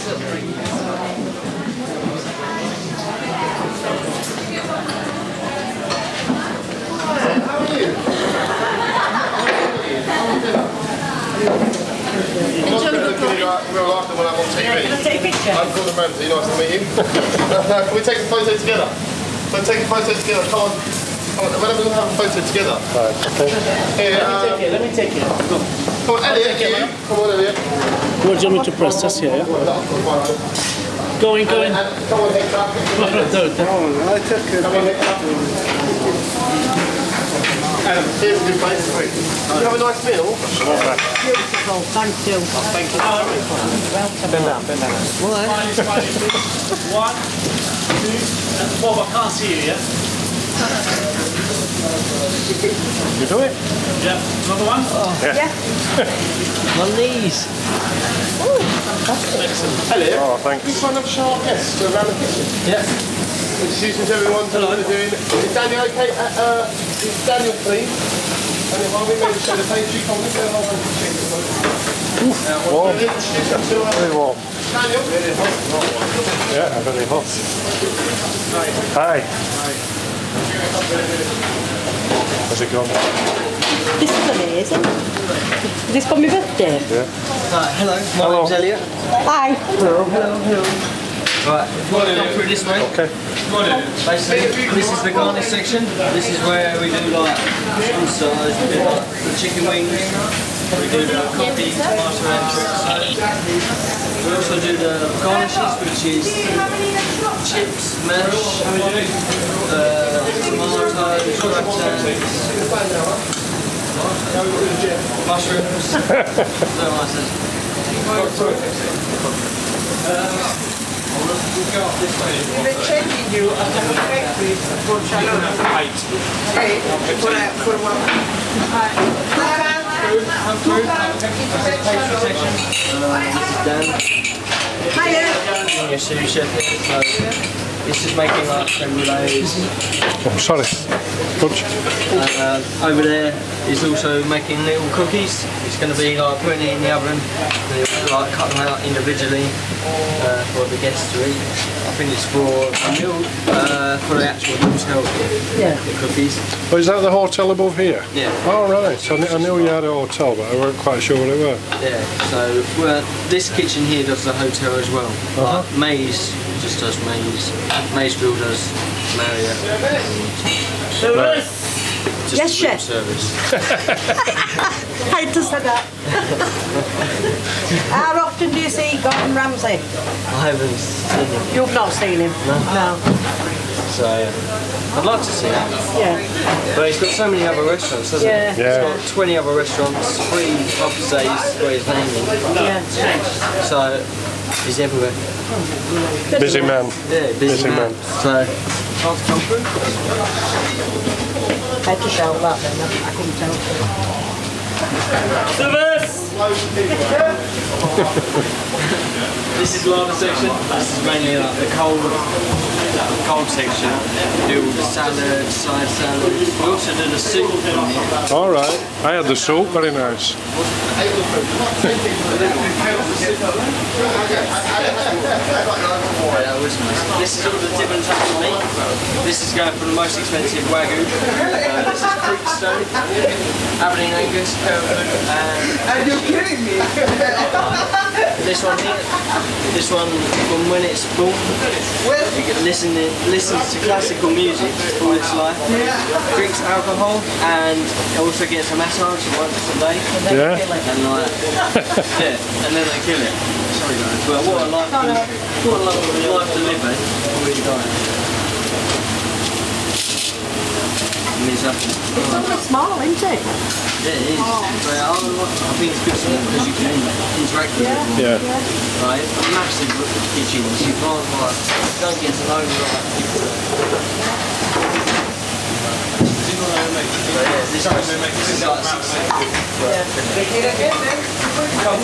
Real life than when I'm on TV. Can I take a picture? I'm Gordon Ramsay, nice to meet you. Can we take a photo together? Can we take a photo together? Come on. Come on, we're going to have a photo together. Right, okay. Here, Let me take it. come on, Elliot, you. Come on, Elliot. What do you want me to press this here? Yeah? Going. Come on, Hector. I took it. Come on, Hector. Here's a good place. Did you have a nice meal? Beautiful, thank you. Thank you. Bend down. One, two, Bob, I can't see you yet. You do it? Yeah, another one? Yeah. One of these. Elliot, Oh, thanks. this one of sharp guests around the kitchen. Yeah. Introducing to everyone to what we're doing. Is Daniel okay? Is Daniel please? Daniel, while we maybe show the pastry, come on, let's go over and check the photo. Warm. Introduce them to Very warm. Daniel. Yeah, very hot. Hi. How's it going? This is amazing. Is this for my birthday? Yeah. Right, hello, my name's Elliot. Hi. Right, we'll go through this way. Okay. Basically, this is the garnish section. This is where we do like also we do like the chicken wings. We do the coffee, tomato and we also do the garnishes, which is chips, mash, tomatoes, mushrooms. They're changing you at the factory for Shalom. Hey, for one. Hiya. Your sous chef here, so this is making like creme brulees. Oh, sorry. Good. Over there is also making little cookies. It's going to be like putting it in the oven and it'll, like cut them out individually for the guests to eat. I think it's for a meal, for the actual hotel, the cookies. Oh, is that the hotel above here? Yeah. Oh, right. I knew you had a hotel, but I wasn't quite sure what it was. Yeah, so this kitchen here does the hotel as well. Like Maze just does Maze. Maysville does Marriott. Just Yes, chef. service. I just said that. How often do you see Gordon Ramsay? I haven't seen him, You've not seen him? No. so I'd like to see him. Yeah. But he's got so many other restaurants, hasn't he? Yeah. Yeah. He's got 20 other restaurants, 3 pubs days where his name is. Yeah. So he's everywhere. Busy man. Yeah, busy man. So hard to come through. I had to shout that then, I couldn't tell. Service! This is larder section. This is mainly like the cold section. We do all the salad, side salad. We also do the soup in here. All right. I had the soup. Very nice. This is all the different types of meat. This is going for the most expensive Wagyu. This is Creekstone, Aberdeen Angus, Hereford, and Are you kidding me? this one here. This one, from when it's born, you can listens to classical music all its life. Drinks alcohol and also gets a massage once a day. Yeah. And like, yeah, and then they kill it. Sorry guys, but what a life to live, eh? Really dying. It's only small, isn't it? Yeah, it is. But I think it's good to them because you can interact with them. Yeah. Right? Massive kitchens. You can't like don't get to know people. This is like 6